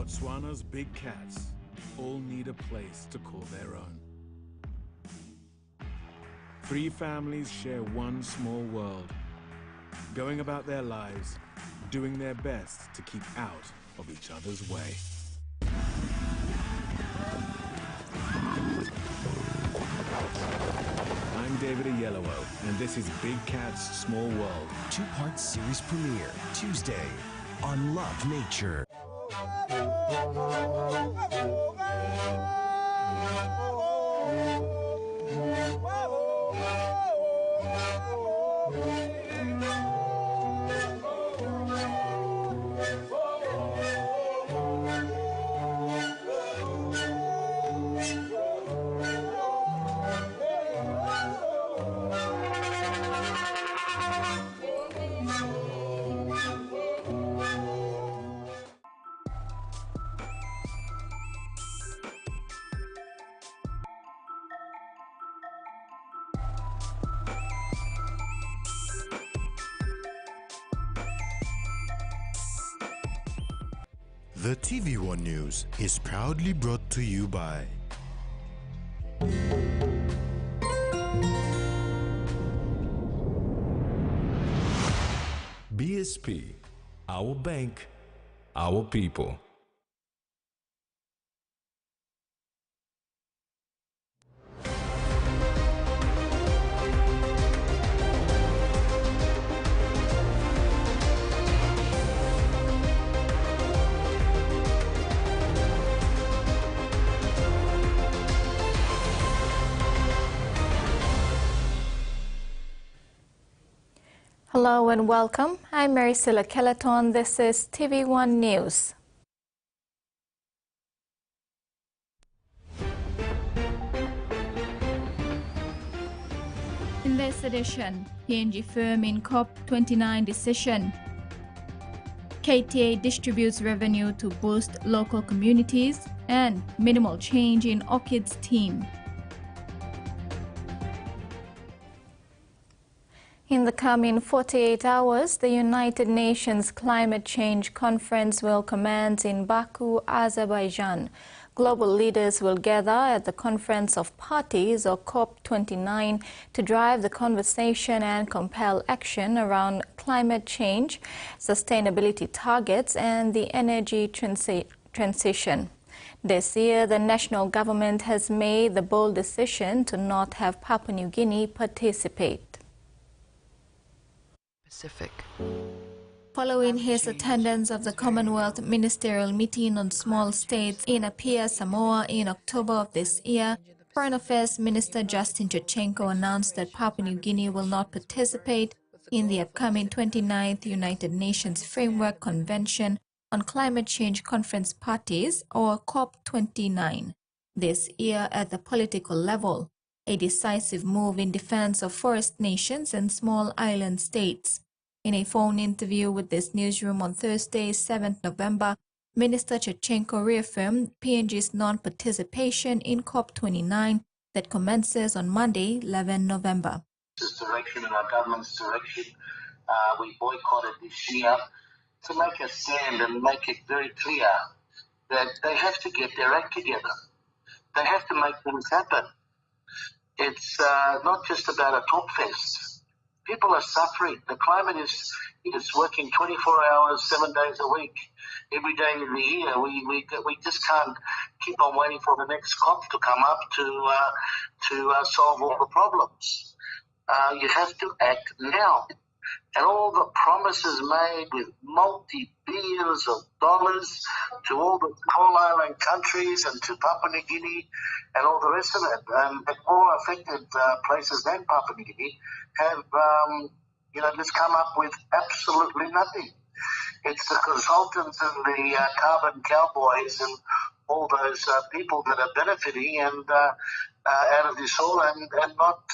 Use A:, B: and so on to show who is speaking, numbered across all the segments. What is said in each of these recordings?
A: Botswana's big cats all need a place to call their own. 3 families share one small world, going about their lives, doing their best to keep out of each other's way. I'm David Oyelowo, and this is Big Cat's Small World.
B: 2-part series premiere, Tuesday, on Love Nature.
C: The TVWAN News is proudly brought to you by
D: BSP, our bank, our people.
E: Hello and welcome. I'm Maricela Kelaton. This is TVWAN News. In this edition, PNG firm in COP29 decision. KTA distributes revenue to boost local communities, and minimal change in Orchids team. In the coming 48 hours, the United Nations Climate Change Conference will commence in Baku, Azerbaijan. Global leaders will gather at the Conference of Parties, or COP29, to drive the conversation and compel action around climate change, sustainability targets, and the energy transition. This year, the national government has made the bold decision to not have Papua New Guinea participate. Following his attendance of the Commonwealth Ministerial Meeting on Small States in Apia, Samoa in October of this year, Foreign Affairs Minister Justin Chochenko announced that Papua New Guinea will not participate in the upcoming 29th United Nations Framework Convention on Climate Change Conference Parties, or COP29, this year at the political level, a decisive move in defense of forest nations and small island states. In a phone interview with this newsroom on Thursday, 7th November, Minister Chochenko reaffirmed PNG's non-participation in COP29 that commences on Monday, 11 November.
F: This direction and our government's direction, we boycotted this year to make a stand and make it very clear that they have to get their act together. They have to make things happen. It's not just about a talk fest. People are suffering. The climate is working 24 hours, 7 days a week, every day in the year. We just can't keep on waiting for the next COP to come up to solve all the problems. You have to act now. And all the promises made with multi-billions of dollars to all the coal island countries and to Papua New Guinea and all the rest of it, and more affected places than Papua New Guinea have, just come up with absolutely nothing. It's the consultants and the carbon cowboys and all those people that are benefiting and out of this all, and not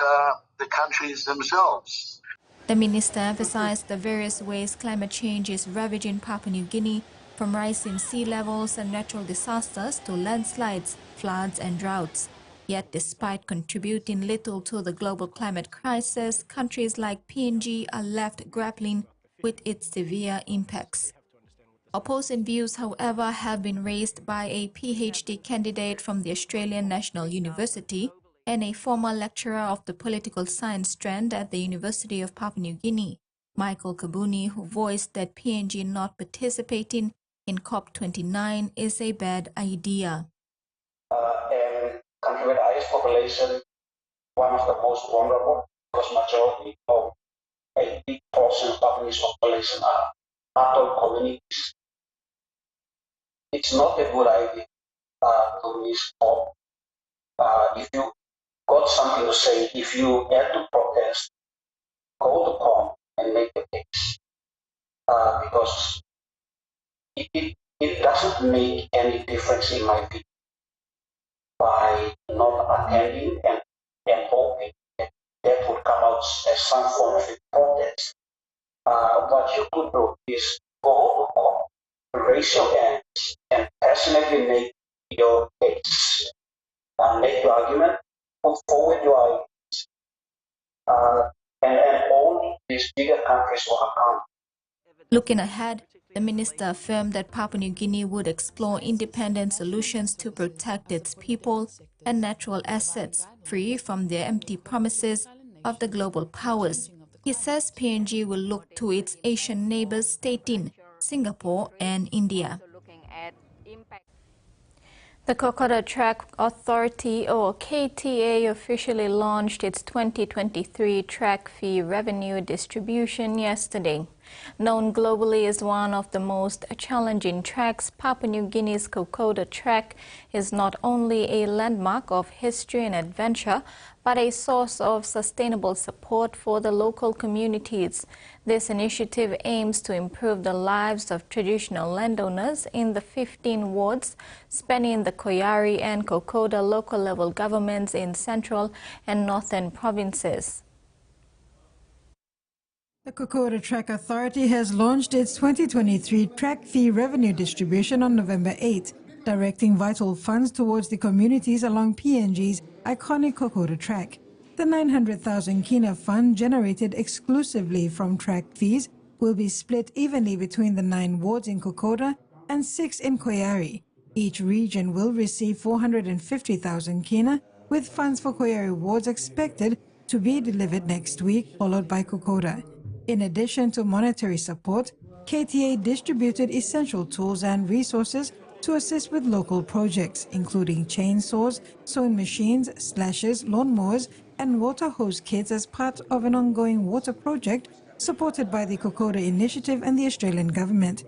F: the countries themselves.
E: The minister emphasized the various ways climate change is ravaging Papua New Guinea, from rising sea levels and natural disasters to landslides, floods and droughts. Yet despite contributing little to the global climate crisis, countries like PNG are left grappling with its severe impacts. Opposing views, however, have been raised by a PhD candidate from the Australian National University and a former lecturer of the political science strand at the University of Papua New Guinea, Michael Kabuni, who voiced that PNG not participating in COP29 is a bad idea.
G: And country with the highest population, one of the most vulnerable, because majority of a big portion of Papua's population are adult communities. It's not a good idea to miss COP. If you got something to say, if you had to protest, go to COP and make a case. Because it doesn't make any difference in my view by not attending and hoping that would come out as some form of a protest. What you could do is go to raise your hands and passionately make your case, make your argument, put forward your arguments, and only these bigger countries will account.
E: Looking ahead, the minister affirmed that Papua New Guinea would explore independent solutions to protect its people and natural assets, free from the empty promises of the global powers. He says PNG will look to its Asian neighbors, stating Singapore and India. The Kokoda Track Authority, or KTA, officially launched its 2023 track fee revenue distribution yesterday. Known globally as one of the most challenging tracks, Papua New Guinea's Kokoda Track is not only a landmark of history and adventure, but a source of sustainable support for the local communities. This initiative aims to improve the lives of traditional landowners in the 15 wards spanning the Koyari and Kokoda local level governments in central and northern provinces.
H: The Kokoda Track Authority has launched its 2023 track fee revenue distribution on November 8, directing vital funds towards the communities along PNG's iconic Kokoda Track. The 900,000 kina fund, generated exclusively from track fees, will be split evenly between the 9 wards in Kokoda and 6 in Koyari. Each region will receive 450,000 kina, with funds for Koyari wards expected to be delivered next week, followed by Kokoda. In addition to monetary support, KTA distributed essential tools and resources to assist with local projects, including chainsaws, sewing machines, slashers, lawnmowers, and water hose kits as part of an ongoing water project supported by the Kokoda Initiative and the Australian Government.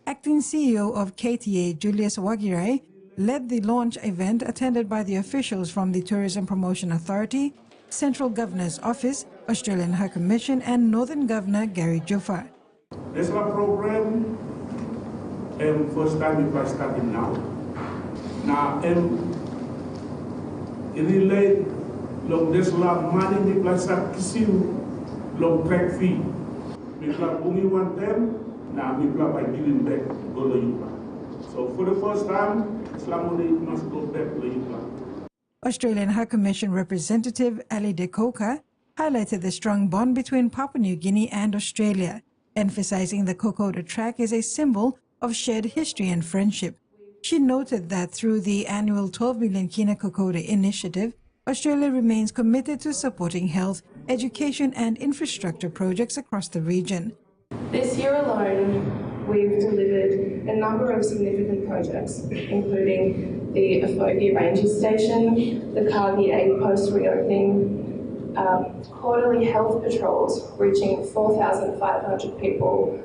H: Acting CEO of KTA, Julius Wagirai, led the launch event attended by the officials from the Tourism Promotion Authority, Central Governor's Office, Australian High Commission, and Northern Governor Gary Juffa.
I: This program, first time we starting now. Now, in relay, look, this lot money we plus up kisim, look, track fee. We plus only want them, now we plus by giving back to go to Yupa. So for the first time, Islam must go back to Yupa.
H: Australian High Commission representative Ali De Coca highlighted the strong bond between Papua New Guinea and Australia, emphasizing the Kokoda Track is a symbol of shared history and friendship. She noted that through the annual 12 million kina Kokoda initiative, Australia remains committed to supporting health, education and infrastructure projects across the region.
J: This year alone, we've delivered a number of significant projects, including the Afogi Ranger Station, the Kagi Aid Post reopening, quarterly health patrols reaching 4,500 people,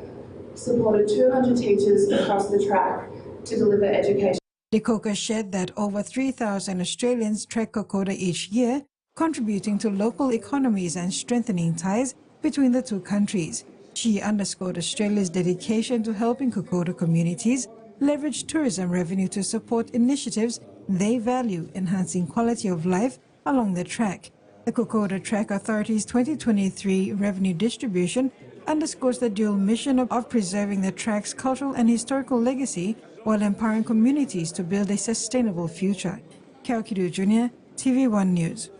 J: supported 200 teachers across the track to deliver education.
H: De Coca shared that over 3,000 Australians trek Kokoda each year, contributing to local economies and strengthening ties between the two countries. She underscored Australia's dedication to helping Kokoda communities leverage tourism revenue to support initiatives they value, enhancing quality of life along the track. The Kokoda Track Authority's 2023 revenue distribution underscores the dual mission of preserving the track's cultural and historical legacy while empowering communities to build a sustainable future. Kaukidu Jr., TV1 News.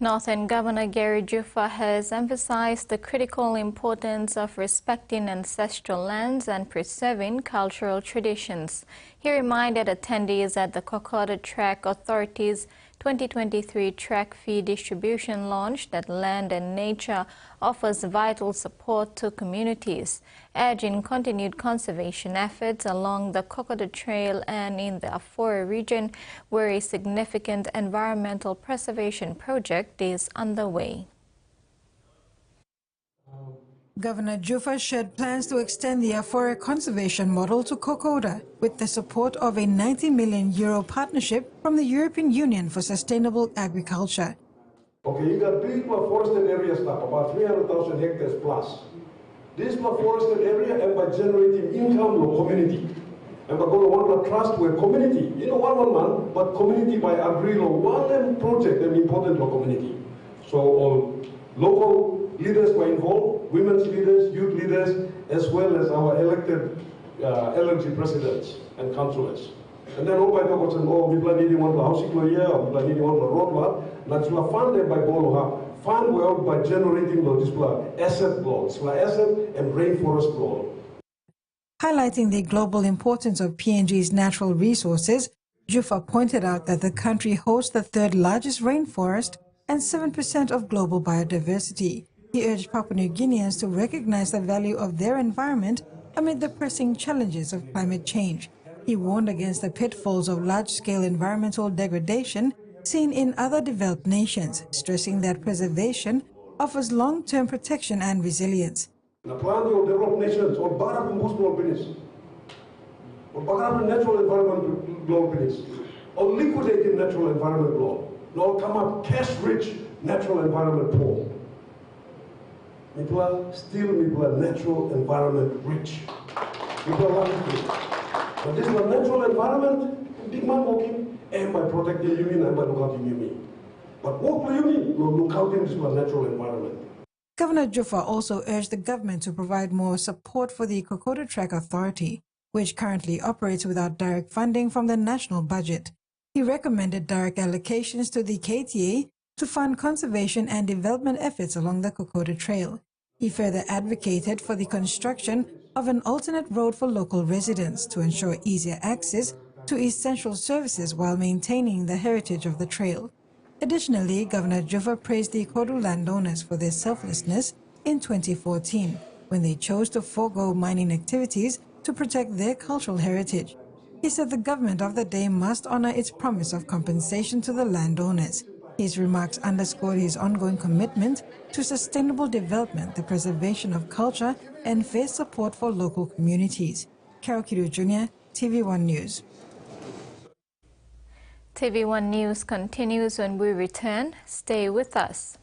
E: Northern Governor Gary Juffa has emphasized the critical importance of respecting ancestral lands and preserving cultural traditions. He reminded attendees at the Kokoda Track Authority's 2023 track fee distribution launch that land and nature offers vital support to communities, urging continued conservation efforts along the Kokoda Trail and in the Afora region, where a significant environmental preservation project is underway.
H: Governor Juffa shared plans to extend the Afora conservation model to Kokoda with the support of a €90 million partnership from the European Union for Sustainable Agriculture.
K: Okay, you got big forested area stuff, about 300,000 hectares plus. This forested area, and by generating income to community. And we're going to want to trust with community. You know, one man, but community by agree on one project and important to community. So local leaders were involved, women's leaders, youth leaders, as well as our elected LNG presidents and councillors. And then all by the way, we plan one for housing lawyer, or we plan one for road, that's what funded by Bolo fund well by generating this asset laws, asset and rainforest law.
H: Highlighting the global importance of PNG's natural resources, Juffa pointed out that the country hosts the third largest rainforest and 7% of global biodiversity. He urged Papua New Guineans to recognize the value of their environment amid the pressing challenges of climate change. He warned against the pitfalls of large-scale environmental degradation seen in other developed nations, stressing that preservation offers long-term protection and resilience.
K: The plan of developed nations or barab global business, or barab natural environment global business, or liquidating natural environment law, or come up cash-rich natural environment poor. People are still natural environment rich. People are lucky. But this is a natural environment, big man walking, and by protecting you and by looking you me. But what do you mean? Look out in this natural environment.
H: Governor Juffa also urged the government to provide more support for the Kokoda Track Authority, which currently operates without direct funding from the national budget. He recommended direct allocations to the KTA to fund conservation and development efforts along the Kokoda Trail. He further advocated for the construction of an alternate road for local residents to ensure easier access to essential services while maintaining the heritage of the trail. Additionally, Governor Juffa praised the Kodu landowners for their selflessness in 2014, when they chose to forego mining activities to protect their cultural heritage. He said the government of the day must honor its promise of compensation to the landowners. His remarks underscored his ongoing commitment to sustainable development, the preservation of culture, and fair support for local communities. Carol Kidu Jr., TV1 News.
E: TV1 News continues when we return. Stay with us.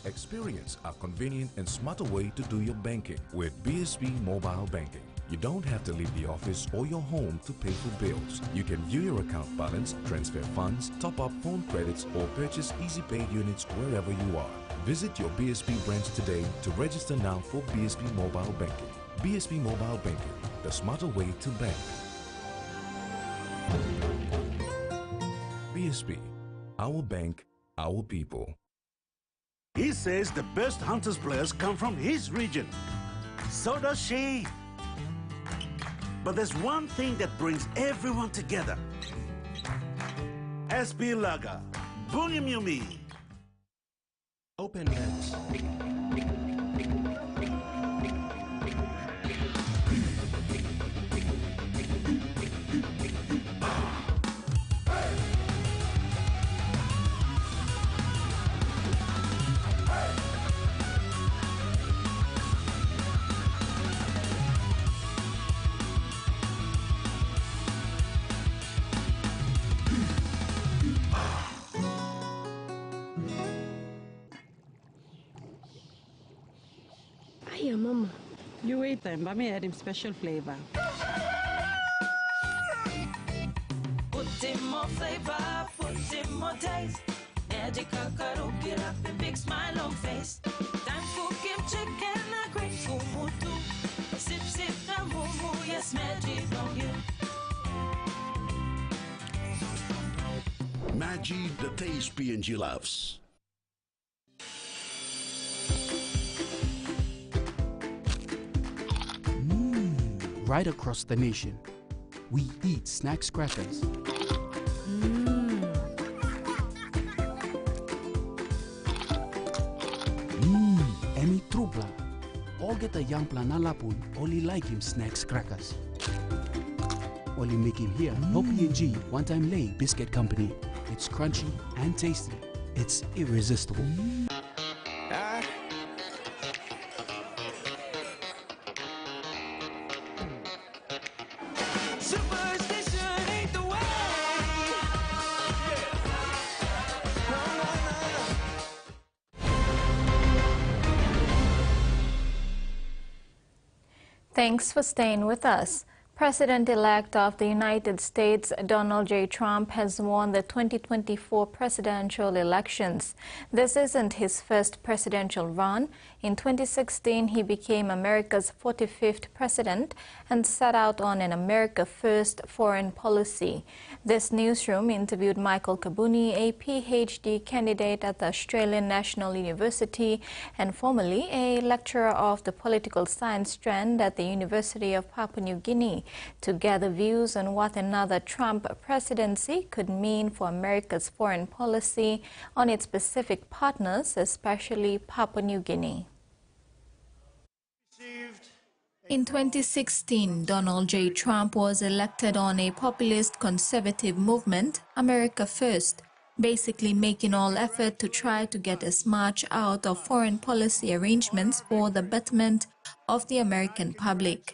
D: Experience a convenient and smarter way to do your banking with BSB Mobile Banking. You don't have to leave the office or your home to pay for bills. You can view your account balance, transfer funds, top up phone credits, or purchase easy paid units wherever you are. Visit your BSB branch today to register now for BSB Mobile Banking. BSB Mobile Banking, the smarter way to bank. BSB, our bank, our people.
L: He says the best Hunters players come from his region. So does she. But there's one thing that brings everyone together. SB Laga, Bungim Yumi.
B: Open nets.
M: Hiya, Mama. You wait then, but me add him special flavor.
N: Put in more flavor, put in more taste. Add your kakaro, get up and big smile on face. Time for kimchi and a great kumutu. Sip, sip, na mumu, yes, magic on you.
O: Maggi, the taste PNG loves.
P: Right across the nation, we eat snacks crackers. Emi trubla. All get a young planalapun, only like him snacks crackers. Only make him here, no PNG, one-time lay biscuit company. It's crunchy and tasty. It's irresistible.
E: Thanks for staying with us. President-elect of the United States, Donald J. Trump, has won the 2024 presidential elections. This isn't his first presidential run. In 2016, he became America's 45th president and set out on an America First foreign policy. This newsroom interviewed Michael Kabuni, a PhD candidate at the Australian National University and formerly a lecturer of the political science strand at the University of Papua New Guinea, to gather views on what another Trump presidency could mean for America's foreign policy on its Pacific partners, especially Papua New Guinea. In 2016, Donald J. Trump was elected on a populist conservative movement, America First, basically making all effort to try to get as much out of foreign policy arrangements for the betterment of the American public.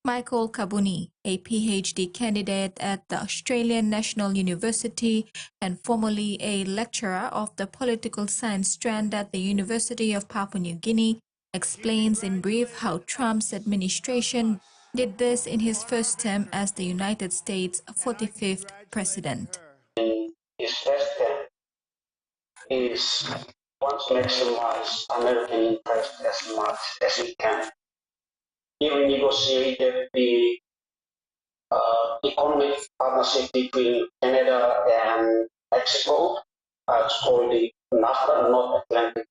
E: Michael Kabuni, a PhD candidate at the Australian National University and formerly a lecturer of the political science strand at the University of Papua New Guinea, explains in brief how Trump's administration did this in his first term as the United States' 45th president.
G: His first term is want to maximize American interest as much as he can. He renegotiated the economic partnership between Canada and Mexico. It's called the NAFTA, North Atlantic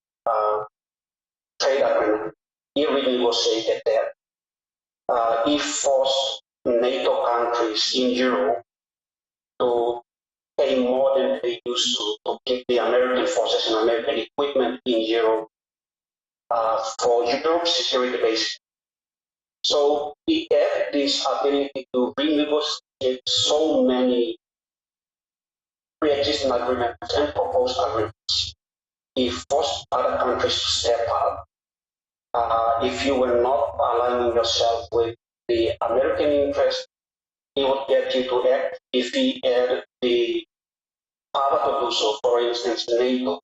G: Trade Agreement. He renegotiated that. He forced NATO countries in Europe to pay more than they used to keep the American forces and American equipment in Europe for Europe's security base. So he had this ability to renegotiate so many pre-existing agreements and proposed agreements. He forced other countries to step up. If you were not aligning yourself with the American interest, he would get you to act. If he had the power to do so, for instance, NATO.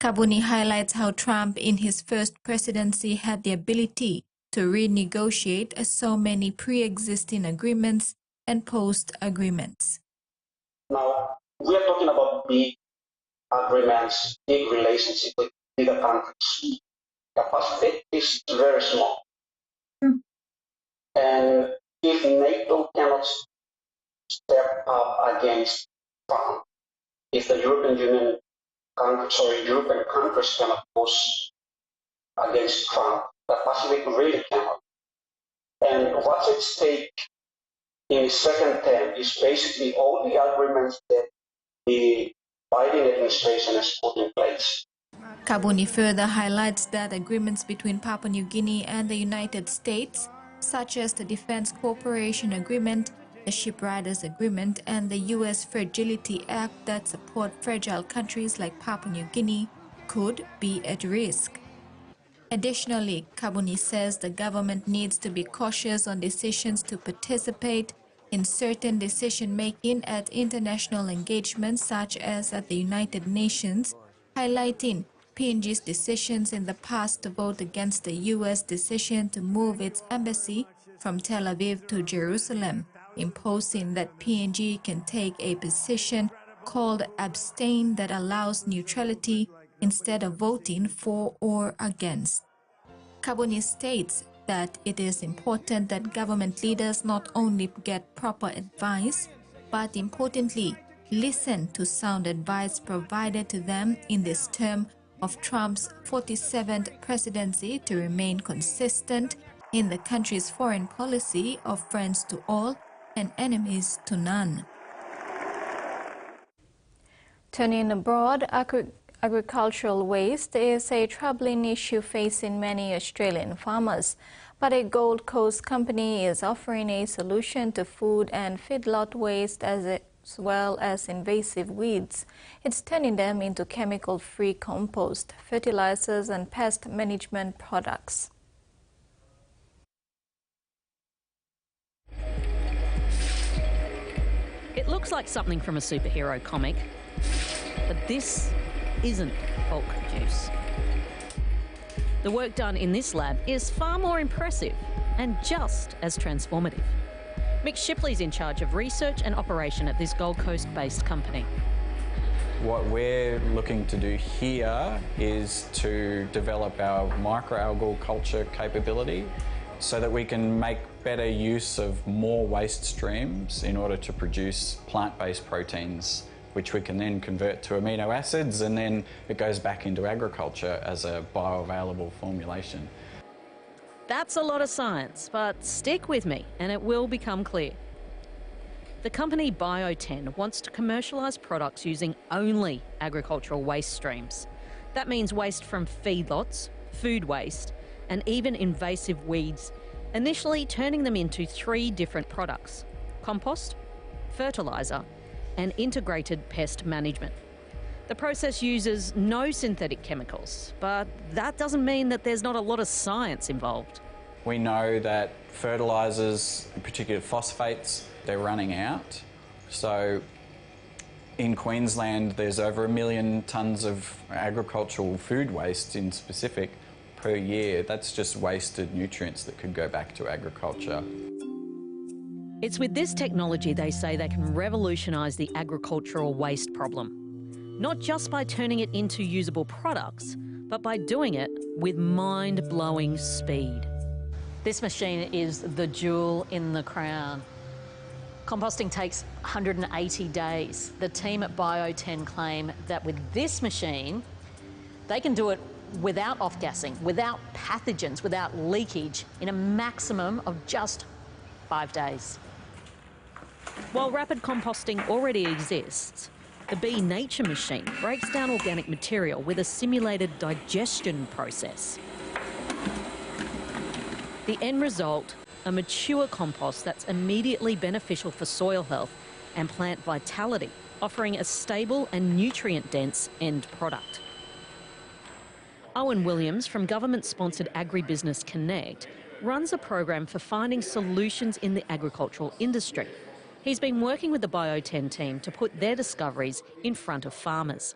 E: Kabuni highlights how Trump in his first presidency had the ability to renegotiate so many pre-existing agreements and post-agreements.
G: Now, we are talking about big agreements, big relationships with bigger countries. The Pacific is very small. And if NATO cannot step up against Trump, if the European countries cannot push against Trump, the Pacific really cannot. And what's at stake in his second term is basically all the agreements that the Biden administration has put in place.
E: Kabuni further highlights that agreements between Papua New Guinea and the United States, such as the Defense Cooperation Agreement, the Shipriders Agreement, and the U.S. Fragility Act that support fragile countries like Papua New Guinea, could be at risk. Additionally, Kabuni says the government needs to be cautious on decisions to participate in certain decision-making at international engagements such as at the United Nations, highlighting PNG's decisions in the past to vote against the U.S. decision to move its embassy from Tel Aviv to Jerusalem, imposing that PNG can take a position called abstain that allows neutrality instead of voting for or against. Kabuni states that it is important that government leaders not only get proper advice, but importantly, listened to sound advice provided to them in this term of Trump's 47th presidency to remain consistent in the country's foreign policy of friends to all and enemies to none. Turning abroad, agricultural waste is a troubling issue facing many Australian farmers, but a Gold Coast company is offering a solution to food and feedlot waste as well as invasive weeds. It's turning them into chemical-free compost, fertilizers and pest management products.
Q: It looks like something from a superhero comic, but this isn't Hulk juice. The work done in this lab is far more impressive and just as transformative. Mick Shipley's in charge of research and operation at this Gold Coast-based company.
R: What we're looking to do here is to develop our microalgal culture capability so that we can make better use of more waste streams in order to produce plant-based proteins, which we can then convert to amino acids, and then it goes back into agriculture as a bioavailable formulation.
Q: That's a lot of science, but stick with me and it will become clear. The company Bio10 wants to commercialise products using only agricultural waste streams. That means waste from feedlots, food waste, and even invasive weeds, initially turning them into 3 different products: compost, fertiliser, and integrated pest management. The process uses no synthetic chemicals, but that doesn't mean that there's not a lot of science involved.
R: We know that fertilisers, in particular phosphates, they're running out. So in Queensland, there's over 1 million tonnes of agricultural food waste in specific per year. That's just wasted nutrients that could go back to agriculture.
Q: It's with this technology they say they can revolutionise the agricultural waste problem. Not just by turning it into usable products, but by doing it with mind-blowing speed. This machine is the jewel in the crown. Composting takes 180 days. The team at Bio10 claim that with this machine, they can do it without off-gassing, without pathogens, without leakage, in a maximum of just 5 days. While rapid composting already exists, the Bee Nature machine breaks down organic material with a simulated digestion process. The end result, a mature compost that's immediately beneficial for soil health and plant vitality, offering a stable and nutrient-dense end product. Owen Williams from government-sponsored Agribusiness Connect runs a program for finding solutions in the agricultural industry. He's been working with the Bio10 team to put their discoveries in front of farmers.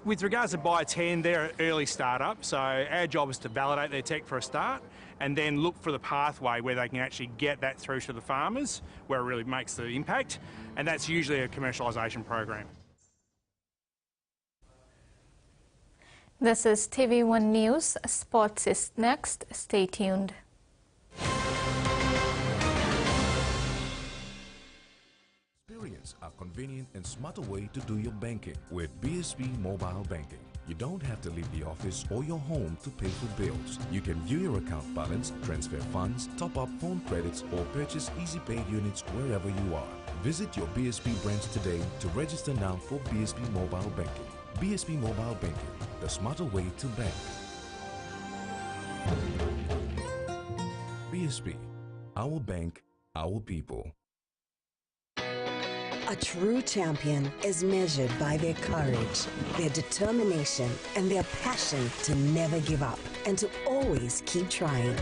S: With regards to Bio10, they're an early startup, so our job is to validate their tech for a start and then look for the pathway where they can actually get that through to the farmers, where it really makes the impact, and that's usually a commercialisation program.
E: This is TV1 News. Sports is next. Stay tuned.
D: Experience a convenient and smarter way to do your banking with BSB Mobile Banking. You don't have to leave the office or your home to pay for bills. You can view your account balance, transfer funds, top up phone credits, or purchase easy pay units wherever you are. Visit your BSB branch today to register now for BSB Mobile Banking. BSB Mobile Banking, the smarter way to bank. BSB, our bank, our people.
T: A true champion is measured by their courage, their determination, and their passion to never give up and to always keep trying.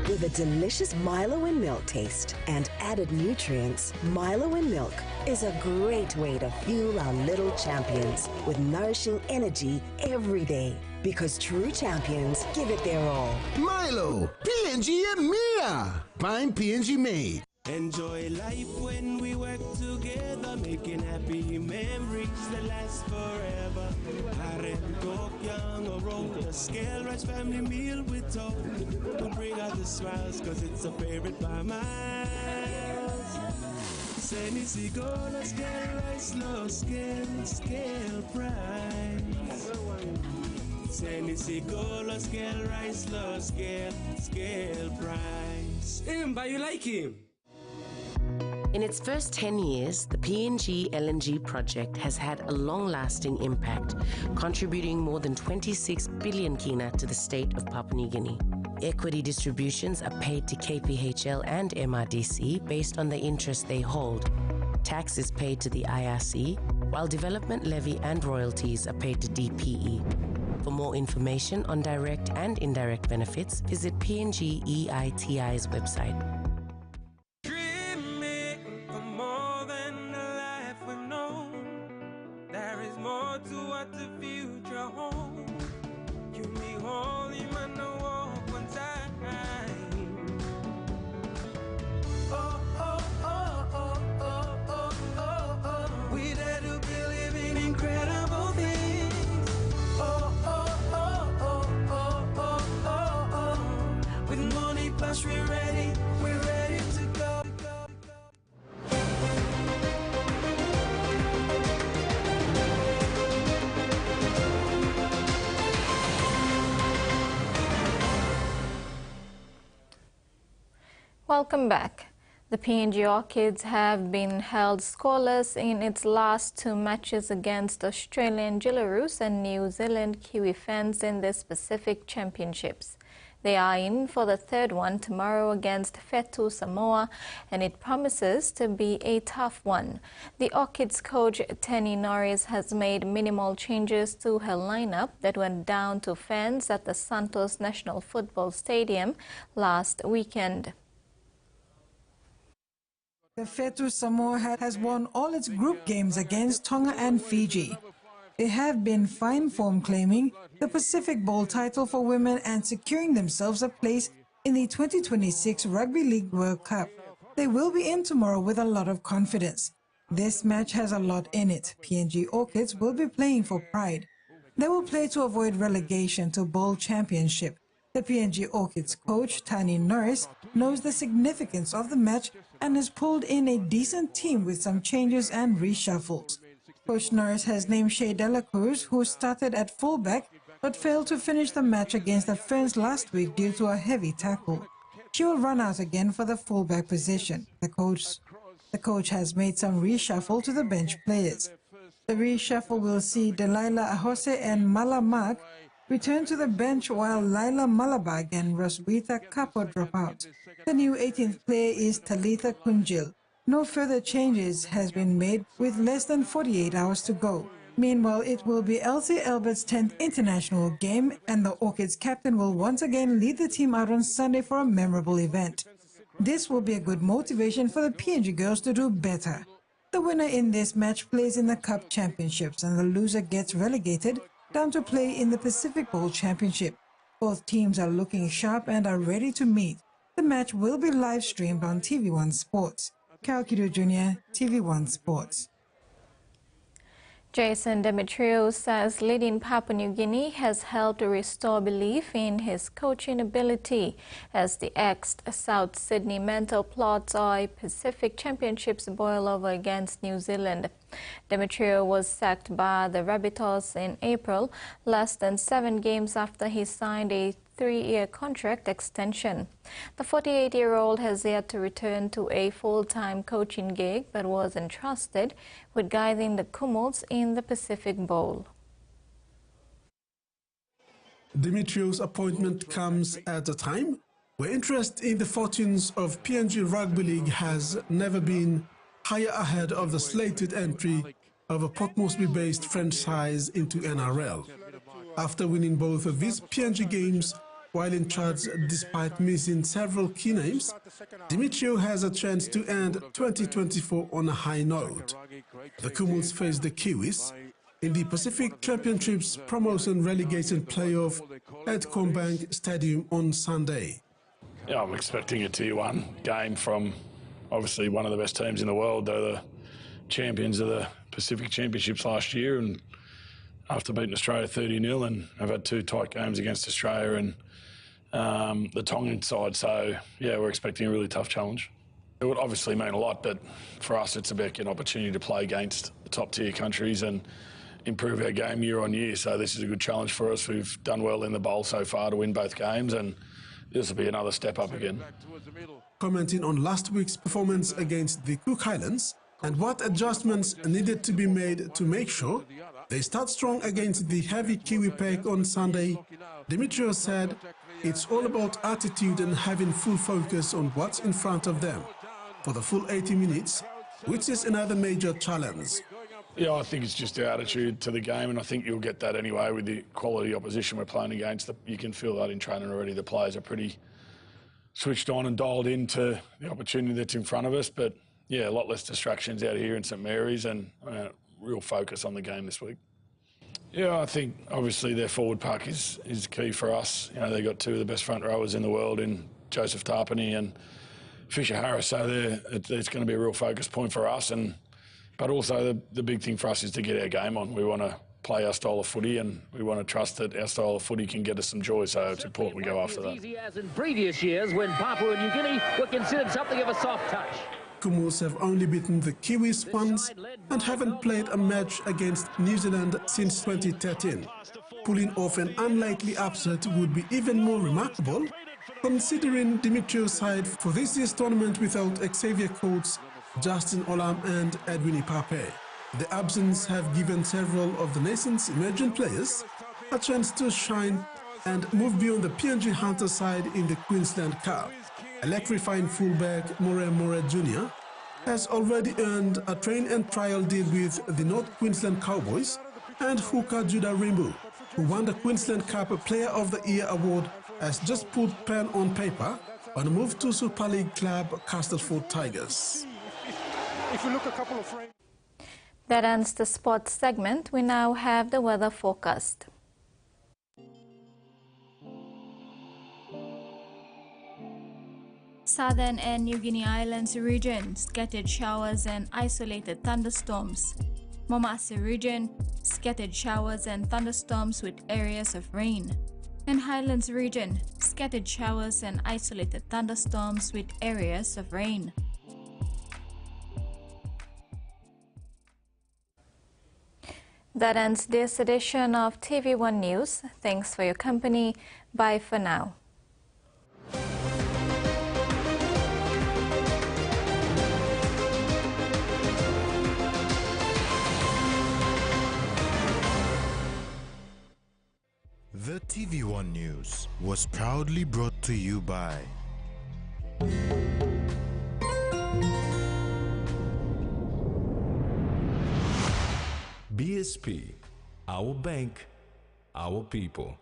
T: With a delicious Milo and milk taste and added nutrients, Milo and milk is a great way to fuel our little champions with nourishing energy every day. Because true champions give it their all.
U: Milo, PNG and Mia. Find PNG made.
V: Enjoy life when we work together, making happy memories that last forever. Harem, talk, young or old, a scale rice family meal with toast. We'll bring out the smiles, cause it's a favorite by miles. Senisigola scale rice low scale price. Senisigola scale rice low scale price. But you like him?
A: In its first 10 years, the PNG LNG project has had a long-lasting impact, contributing more than 26 billion kina to the state of Papua New Guinea. Equity distributions are paid to KPHL and MRDC based on the interest they hold. Tax is paid to the IRC, while development levy and royalties are paid to DPE. For more information on direct and indirect benefits, visit PNG EITI's website.
V: We're ready to go.
E: Welcome back. The PNG Orchids have been held scoreless in its last two matches against Australian Jillaroos and New Zealand Kiwi fans in the Pacific Championships. They are in for the third one tomorrow against Fetu Samoa, and it promises to be a tough one. The Orchids coach Tani Norris has made minimal changes to her lineup that went down to fans at the Santos National Football Stadium last weekend.
H: The Fetu Samoa has won all its group games against Tonga and Fiji. They have been fine form claiming the Pacific Bowl title for women and securing themselves a place in the 2026 Rugby League World Cup. They will be in tomorrow with a lot of confidence. This match has a lot in it. PNG Orchids will be playing for pride. They will play to avoid relegation to Bowl Championship. The PNG Orchids coach, Tani Norris, knows the significance of the match and has pulled in a decent team with some changes and reshuffles. Coach Norris has named Shea Dela Cruz, who started at fullback but failed to finish the match against the Ferns last week due to a heavy tackle. She will run out again for the fullback position. The coach has made some reshuffle to the bench players. The reshuffle will see Delilah Ahose and Mala Mark return to the bench while Laila Malabag and Roswitha Kapo drop out. The new 18th player is Talitha Kunjil. No further changes has been made with less than 48 hours to go. Meanwhile, it will be Elsie Albert's 10th international game, and the Orchids captain will once again lead the team out on Sunday for a memorable event. This will be a good motivation for the PNG girls to do better. The winner in this match plays in the Cup Championships, and the loser gets relegated down to play in the Pacific Bowl Championship. Both teams are looking sharp and are ready to meet. The match will be live streamed on TV1 Sports. Carol Kido Jr., TV1 Sports.
E: Jason Demetriou says leading Papua New Guinea has helped restore belief in his coaching ability as the ex-South Sydney mental plots a Pacific Championships boil over against New Zealand. Demetriou was sacked by the Rabbitohs in April, less than 7 games after he signed a 3-year contract extension. The 48-year-old has yet to return to a full-time coaching gig but was entrusted with guiding the Kumuls in the Pacific Bowl.
C: Demetriou's appointment comes at a time where interest in the fortunes of PNG Rugby League has never been higher ahead of the slated entry of a Port Moresby-based franchise into NRL. After winning both of these PNG games while in charge despite missing several key names, Demetriou has a chance to end 2024 on a high note. The Kumuls face the Kiwis in the Pacific Championships promotion relegation playoff at Combank Stadium on Sunday.
W: Yeah, I'm expecting a Tier 1 game from obviously one of the best teams in the world. They're the champions of the Pacific Championships last year, and after beating Australia 30-0, and I've had 2 tight games against Australia and the Tongan side. So, yeah, we're expecting a really tough challenge. It would obviously mean a lot, but for us it's about an opportunity to play against the top tier countries and improve our game year on year. So this is a good challenge for us. We've done well in the bowl so far to win both games, and this will be another step up again.
C: Commenting on last week's performance against the Cook Islands and what adjustments needed to be made to make sure they start strong against the heavy Kiwi pack on Sunday, Dimitrios said it's all about attitude and having full focus on what's in front of them for the full 80 minutes, which is another major challenge.
W: Yeah, I think it's just our attitude to the game, and I think you'll get that anyway with the quality opposition we're playing against. You can feel that in training already. The players are pretty switched on and dialed into the opportunity that's in front of us. But yeah, a lot less distractions out here in St Mary's, and real focus on the game this week. Yeah, I think obviously their forward pack is key for us. You know, they've got two of the best front rowers in the world in Joseph Tarpany and Fisher Harris, so it's going to be a real focus point for us. But also the big thing for us is to get our game on. We want to play our style of footy, and we want to trust that our style of footy can get us some joy, so it's important we go after that.
F: Easy as in previous years when Papua New Guinea were considered something of a soft touch.
C: Kumuls have only beaten the Kiwis once and haven't played a match against New Zealand since 2013. Pulling off an unlikely upset would be even more remarkable, considering Dimitrios' side for this year's tournament without Xavier Coates, Justin Olam and Edwin Ipape. The absence have given several of the nation's emerging players a chance to shine and move beyond the PNG Hunter side in the Queensland Cup. Electrifying fullback More Jr. has already earned a train and trial deal with the North Queensland Cowboys, and hooker Judah Rimbu, who won the Queensland Cup Player of the Year award, has just put pen on paper on a move to Super League club Castleford Tigers.
I: If you look a couple of frames.
E: That ends the sports segment. We now have the weather forecast. Southern and New Guinea Islands region, scattered showers and isolated thunderstorms. Momase region, scattered showers and thunderstorms with areas of rain. And Highlands region, scattered showers and isolated thunderstorms with areas of rain. That ends this edition of TV1 News. Thanks for your company. Bye for now.
B: The TV1 News was proudly brought to you by
D: BSP, our bank, our people.